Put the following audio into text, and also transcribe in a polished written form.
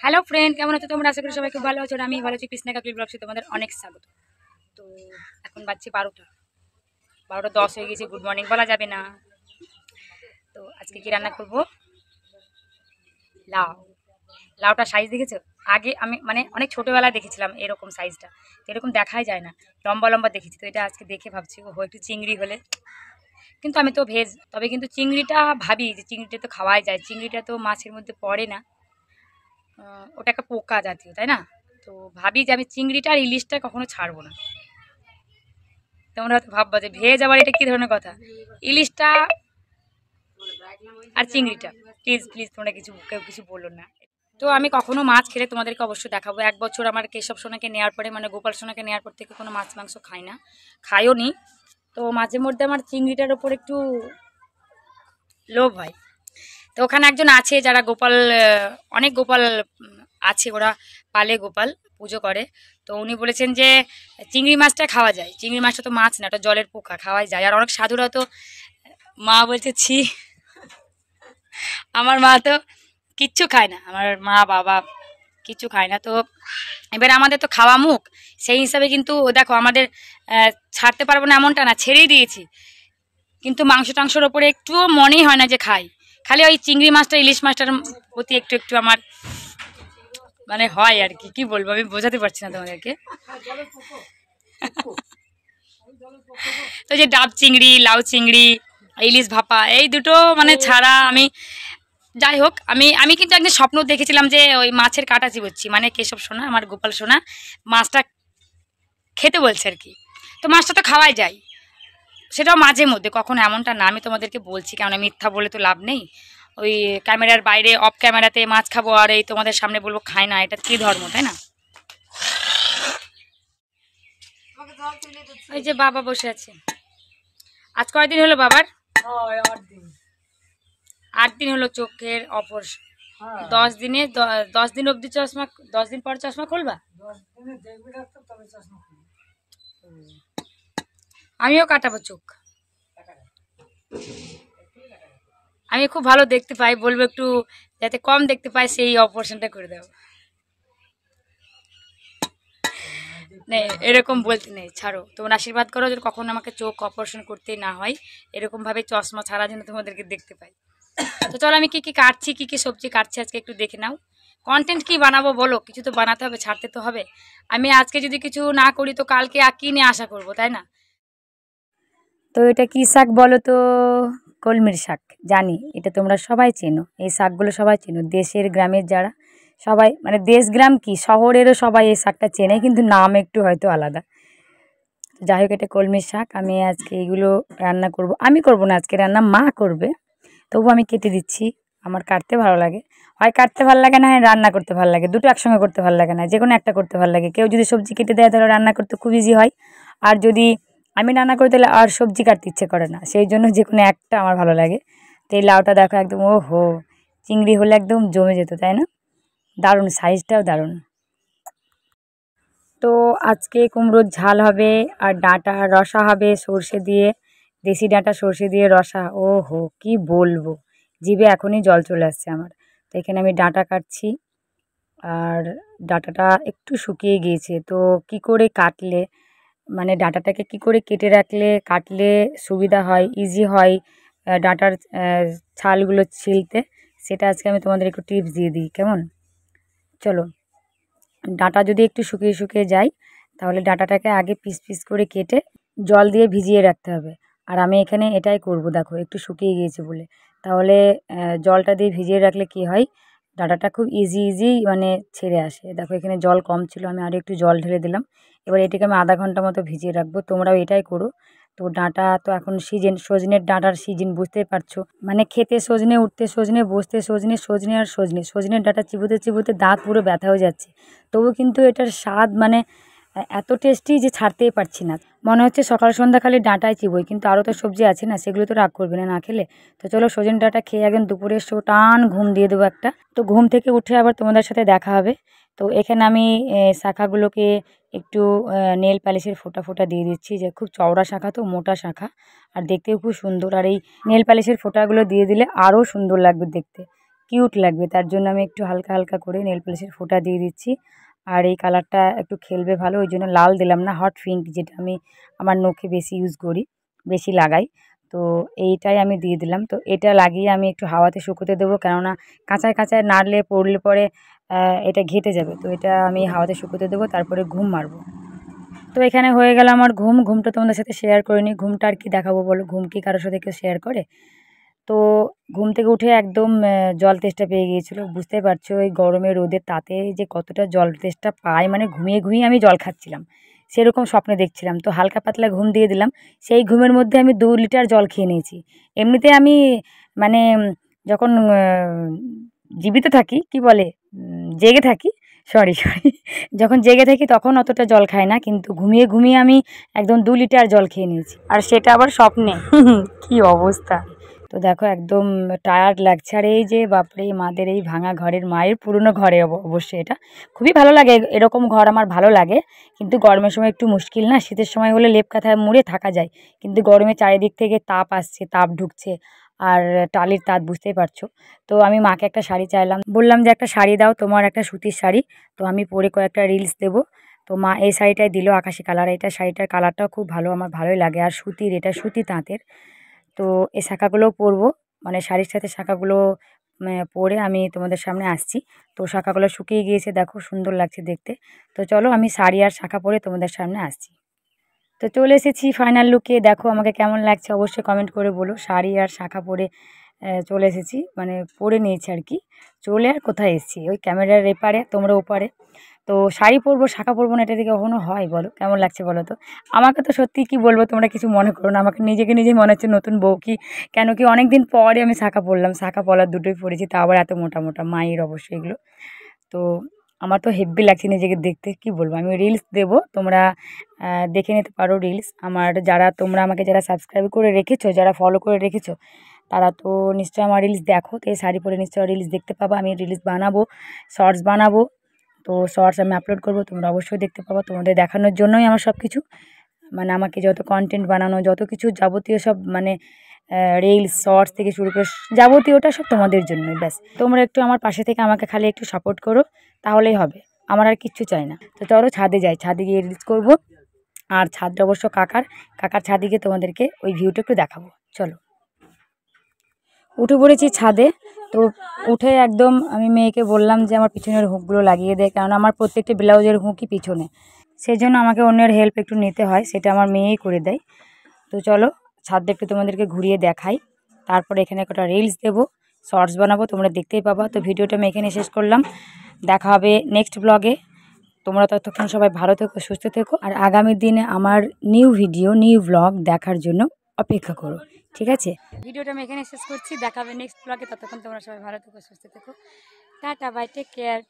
Hello friend, কেমন আছো তোমরা? আশা করি সবাই খুব ভালো আছো। আমি ভালো আছি। কৃষ্ণা কাকুলি ব্লগসে তোমাদের অনেক স্বাগত। তো এখন বাজছে 12টা 10 হয়ে গেছে। গুড মর্নিং বলা যাবে না। তো আজকে কি রান্না করব? লাউটা সাইজ দেখেছো? আগে আমি মানে অনেক ছোটোবেলায় দেখেছিলাম এরকম সাইজটা, এরকম দেখাই যায় না, লম্বা লম্বা দেখেছি। তো এটা আজকে দেখে ভাবছি ও একটু চিংড়ি হলে, কিন্তু আমি তো ভেজ, তবে কিন্তু চিংড়িটা ভাবি যে চিংড়িটা তো খাওয়াই যায়, চিংড়িটা তো মাছের মধ্যে পড়ে না, ওটা একটা পোকা জাতীয়, তাই না? তো ভাবি যে আমি চিংড়িটা আর ইলিশটা কখনো ছাড়বো না। তোমরা হয়তো ভাববা যে ভেজ আবার এটা কী ধরনের কথা, ইলিশটা আর চিংড়িটা। প্লিজ প্লিজ তোমরা কেউ কিছু বলো না। তো আমি কখনো মাছ খেলে তোমাদেরকে অবশ্যই দেখাবো। 1 বছর আমার কেশব সোনাকে নেওয়ার পরে, মানে গোপাল সোনাকে নেওয়ার পর থেকে কোনো মাছ মাংস খাই না, খাইও নি। তো মাঝে মধ্যে আমার চিংড়িটার ওপর একটু লোভ হয়। তো ওখানে একজন আছে যারা গোপাল, অনেক গোপাল আছে, ওরা পালে গোপাল, পুজো করে। তো উনি বলেছেন যে চিংড়ি মাছটা খাওয়া যায়, চিংড়ি মাছটা তো মাছ না, ওটা জলের পোকা, খাওয়াই যায়। আর অনেক সাধুরা তো, মা বলছে ছি, আমার মা তো কিচ্ছু খায় না, আমার মা বাবা কিচ্ছু খায় না। তো এবার আমাদের তো খাওয়া মুখ, সেই হিসাবে কিন্তু দেখো আমাদের ছাড়তে পারবো না এমনটা না, ছেড়েই দিয়েছি, কিন্তু মাংস টাংসর ওপরে একটুও মনেই হয় না যে খাই। খালি ওই চিংড়ি মাছটা ইলিশ মাছটার প্রতি একটু একটু আমার মানে হয় আর কি। কি বলবো, আমি বোঝাতে পারছি না তোমাদেরকে। তো যে ডাব চিংড়ি, লাউ চিংড়ি, ইলিশ ভাপা, এই দুটো মানে ছাড়া আমি, যাই হোক, আমি কিন্তু একদিন স্বপ্ন দেখেছিলাম যে ওই মাছের কাটা চিবোচ্ছি, মানে কেশব সোনা, আমার গোপাল সোনা মাছটা খেতে বলছে আর কি। তো মাছটা তো খাওয়াই যায়, সেটাও মাঝে মধ্যে, কখনো এমনটা না। আমি তোমাদেরকে বলছি, কেন মিথ্যা বলে তো লাভ নেই। ওই ক্যামেরার বাইরে অফ ক্যামেরাতে মাছ খাবো আর এই তোমাদের সামনে বলবো খাই না, এটা কি ধর্ম, তাই না? ওই যে বাবা বসে আছে। আজ কয়দিন হলো বাবার? 8 দিন হলো চোখের অপারেশন। 10 দিন অবধি চশমা, 10 দিন পর চশমা খুলবা? আমিও কাটাবো চোখ, আমি খুব ভালো দেখতে পাই, বলবো একটু যাতে কম দেখতে পাই, সেই অপারেশনটা করে দেবো। নেই এরকম বলতে নেই, ছাড়ো, তোমরা আশীর্বাদ করো যে কখনো আমাকে চোখ অপারেশন করতে না হয়, এরকমভাবে চশমা ছাড়া যেন তোমাদেরকে দেখতে পাই। তো চলো আমি কি কি কাটছি, কি কি সবজি কাটছি আজকে একটু দেখে নাও। কন্টেন্ট কি বানাবো বলো, কিছু তো বানাতে হবে, ছাড়তে তো হবে। আমি আজকে যদি কিছু না করি তো কালকে আর কি নিয়ে আশা করবো, তাই না? তো এটা কি শাক বলো তো? কলমির শাক। জানি এটা তোমরা সবাই চেনো, এই শাকগুলো সবাই চেনো, দেশের গ্রামের যারা, সবাই মানে দেশ গ্রাম কি শহরেরও সবাই এই শাকটা চেনে, কিন্তু নাম একটু হয়তো আলাদা। যাই হোক, এটা কলমির শাক। আমি আজকে এইগুলো রান্না করব, আমি করব না আজকে রান্না, মা করবে। তবু আমি কেটে দিচ্ছি, আমার কাটতে ভালো লাগে। হয় কাটতে ভালো লাগে না, হয় রান্না করতে ভালো লাগে, দুটো একসঙ্গে করতে ভালো লাগে না, যে কোনো একটা করতে ভালো লাগে। কেউ যদি সবজি কেটে দেয় তাহলে রান্না করতে খুব ইজি হয়, আর যদি আমি রান্না করি তাহলে আর সবজি কাটতে ইচ্ছে করে না, সেই জন্য যে কোনো একটা আমার ভালো লাগে। তো এই লাউটা দেখো একদম, ও হো, চিংড়ি হলে একদম জমে যেত, তাই না? দারুণ, সাইজটাও দারুণ। তো আজকে কুমড়োর ঝাল হবে, আর ডাঁটা রসা হবে সর্ষে দিয়ে, দেশি ডাঁটা সর্ষে দিয়ে রসা। ও হো, কি বলবো, জিভে এখনই জল চলে আসছে আমার। তো এখানে আমি ডাঁটা কাটছি, আর ডাঁটাটা একটু শুকিয়ে গিয়েছে। তো কি করে কাটলে, মানে ডাঁটাটাকে কি করে কেটে রাখলে কাটলে সুবিধা হয়, ইজি হয় ডাঁটার ছালগুলো ছিলতে, সেটা আজকে আমি তোমাদের একটু টিপস দিয়ে দিই, কেমন? চলো, ডাঁটা যদি একটু শুকিয়ে শুকিয়ে যায়, তাহলে ডাঁটাটাকে আগে পিস পিস করে কেটে জল দিয়ে ভিজিয়ে রাখতে হবে। আর আমি এখানে এটাই করব, দেখো একটু শুকিয়ে গিয়েছে বলে, তাহলে জলটা দিয়ে ভিজিয়ে রাখলে কি হয়, ডাঁটাটা খুব ইজি ইজি মানে ছেড়ে আসে। দেখো এখানে জল কম ছিল, আমি আরও একটু জল ঢেলে দিলাম। এবার এটাকে আমি আধা ঘন্টা মতো ভিজিয়ে রাখবো, তোমরাও এটাই করো। তো ডাঁটা তো এখন সিজন, সজনের ডাঁটার সিজন, বুঝতেই পারছো, মানে খেতে সজনে, উঠতে সজনে, বসতে সজনে, সজনে আর সজনে, সজনের ডাঁটা চিবোতে চিবোতে দাঁত পুরো ব্যথা হয়ে যাচ্ছে। তবু কিন্তু এটার স্বাদ মানে এত টেস্টি যে ছাড়তেই পারছি না, মনে হচ্ছে সকাল সন্ধ্যা খালি ডাঁটাই চিবোই। কিন্তু আরও তো সবজি আছে না, সেগুলো তো রাগ করবে না না খেলে। তো চলো সজনে ডাঁটা খেয়ে একদম দুপুরে টান ঘুম দিয়ে দেবো একটা। তো ঘুম থেকে উঠে আবার তোমাদের সাথে দেখা হবে। তো এখানে আমি শাখাগুলোকে একটু নেল পালিশের ফোঁটা ফোঁটা দিয়ে দিচ্ছি, যে খুব চওড়া শাঁখা তো, মোটা শাঁখা, আর দেখতেও খুব সুন্দর। আর এই নেল পালিশের ফোঁটাগুলো দিয়ে দিলে আরও সুন্দর লাগবে দেখতে, কিউট লাগবে। তার জন্য আমি একটু হালকা হালকা করে নেল পালিশের ফোঁটা দিয়ে দিচ্ছি। আর এই কালারটা একটু খেলবে ভালো, ওই জন্য লাল দিলাম না, হট পিঙ্ক, যেটা আমি আমার নখে বেশি ইউজ করি, বেশি লাগাই। তো এইটাই আমি দিয়ে দিলাম। তো এটা লাগিয়ে আমি একটু হাওয়াতে শুকোতে দেবো, কেননা কাঁচায় কাঁচায় নাড়লে পড়লে পরে এটা ঘেঁটে যাবে। তো এটা আমি হাওয়াতে শুকোতে দেবো, তারপরে ঘুম মারবো। তো এখানে হয়ে গেল আমার ঘুমটা তোমাদের সাথে শেয়ার করে নিই। ঘুমটা আর কি দেখাবো বলো, ঘুম কি কারোর সাথে কেউ শেয়ার করে? তো ঘুম থেকে উঠে একদম জল তেষ্টা পেয়ে গিয়েছিলো। বুঝতেই পারছো এই গরমে রোদের তাতে যে কতটা জল তেষ্টা পায়, মানে ঘুমিয়ে ঘুমিয়ে আমি জল খাচ্ছিলাম, সেরকম স্বপ্নে দেখছিলাম। তো হালকা পাতলা ঘুম দিয়ে দিলাম, সেই ঘুমের মধ্যে আমি 2 লিটার জল খেয়ে নিয়েছি। এমনিতে আমি মানে যখন জীবিত থাকি, কি বলে, জেগে থাকি, সরি যখন জেগে থাকি তখন অতটা জল খাই না, কিন্তু ঘুমিয়ে ঘুমিয়ে আমি একদম 2 লিটার জল খেয়ে নিয়েছি, আর সেটা আবার স্বপ্নে। কি অবস্থা! তো দেখো একদম টায়ার্ড লাগছে। আর এই যে বাপরে, মাদের এই ভাঙা ঘরের, মায়ের পুরনো ঘরে অবশ্যই এটা খুবই ভালো লাগে, এরকম ঘর আমার ভালো লাগে। কিন্তু গরমের সময় একটু মুশকিল না, শীতের সময় হলে লেপ কাঁথায় মুড়ে থাকা যায়, কিন্তু গরমে চারিদিক থেকে তাপ আসছে, তাপ ঢুকছে, আর টালির তাত, বুঝতেই পারছো। তো আমি মাকে একটা শাড়ি চাইলাম, বললাম যে একটা শাড়ি দাও, তোমার একটা সুতির শাড়ি, তো আমি পরে কয়েকটা রিলস দেবো। তো মা এই শাড়িটাই দিল, আকাশি কালার। এটা শাড়িটার কালারটাও খুব ভালো, আমার ভালোই লাগে, আর সুতির, এটা সুতি তাঁতের। তো এই শাঁখাগুলোও পরবো, মানে শাড়ির সাথে শাঁখাগুলো পরে আমি তোমাদের সামনে আসছি। তো শাঁখাগুলো শুকিয়ে গিয়েছে, দেখো সুন্দর লাগছে দেখতে। তো চলো আমি শাড়ি আর শাঁখা পরে তোমাদের সামনে আসছি। তো চলে এসেছি ফাইনাল লুকে, দেখো আমাকে কেমন লাগছে অবশ্যই কমেন্ট করে বলো। শাড়ি আর শাঁখা পরে চলে এসেছি, মানে পরে নিয়েছি আর কি। চলে আর কোথায় এসেছি, ওই ক্যামেরার এপারে, তোমরা ওপারে। তো শাড়ি পরবো, শাঁখা পরবো না, এটা থেকে কখনো হয় বলো? কেমন লাগছে বলো তো? আমাকে তো সত্যি কি বলবো, তোমরা কিছু মনে করো না, আমাকে নিজেকে নিজেই মনে হচ্ছে নতুন বউ। কি কেন কি অনেক দিন পরে আমি শাঁখা পরলাম, শাঁখা পলার দুটোই পরেছি, তা আবার এত মোটা মোটা, মায়ের অবশ্যই এগুলো। তো আমার তো হেব্বি লাগছে নিজেকে দেখতে, কি বলবো। আমি রিলস দেবো, তোমরা দেখে নিতে পারো রিলস আমার। তোমরা আমাকে যারা সাবস্ক্রাইব করে রেখেছো, যারা ফলো করে রেখেছো, তারা তো নিশ্চয়ই আমার রিলস দেখো। তো এই শাড়ি পরে নিশ্চয়ই রিলস দেখতে পাবো, আমি রিলস বানাবো, শর্টস বানাবো। তো শর্টস আমি আপলোড করবো, তোমরা অবশ্যই দেখতে পাবো। তোমাদের দেখানোর জন্যই আমার সব কিছু, মানে আমাকে যত কন্টেন্ট বানানো, যত কিছু যাবতীয় সব, মানে রিলস, শর্টস থেকে শুরু করে যাবতীয়টা সব তোমাদের জন্যই। ব্যাস তোমরা একটু আমার পাশে থেকে আমাকে খালি একটু সাপোর্ট করো, তাহলেই হবে, আমার আর কিচ্ছু চাই না। তো চলো ছাদে যাই, ছাদে গিয়ে রিলস করবো। আর ছাদটা অবশ্য কাকার ছাদে গিয়ে তোমাদেরকে ওই ভিউটা একটু দেখাবো। চলো উঠে পড়েছি ছাদে। তো উঠে একদম আমি মেয়েকে বললাম যে আমার পিছনের হুকগুলো লাগিয়ে দেয়, কারণ আমার প্রত্যেকটা ব্লাউজের হুকই পিছনে, সেই জন্য আমাকে অন্যের হেল্প একটু নিতে হয়, সেটা আমার মেয়েই করে দেয়। তো চলো ছাদটা একটু তোমাদেরকে ঘুরিয়ে দেখাই, তারপরে এখানে একটা রিলস দেবো, শর্টস বানাবো, তোমরা দেখতেই পাবা। তো ভিডিওটা আমি এখানে শেষ করলাম, দেখা হবে নেক্সট ব্লগে। তোমরা ততক্ষণ সবাই ভালো থেকো, সুস্থ থেকো, আর আগামী দিনে আমার নিউ ভিডিও, নিউ ব্লগ দেখার জন্য অপেক্ষা করো, ঠিক আছে? ভিডিওটা আমি এখানে শেষ করছি, দেখা হবে নেক্সট ব্লগে। ততক্ষণ তোমরা সবাই ভালো থেকো, সুস্থ থেকো, টাটা, বাই, টেক কেয়ার।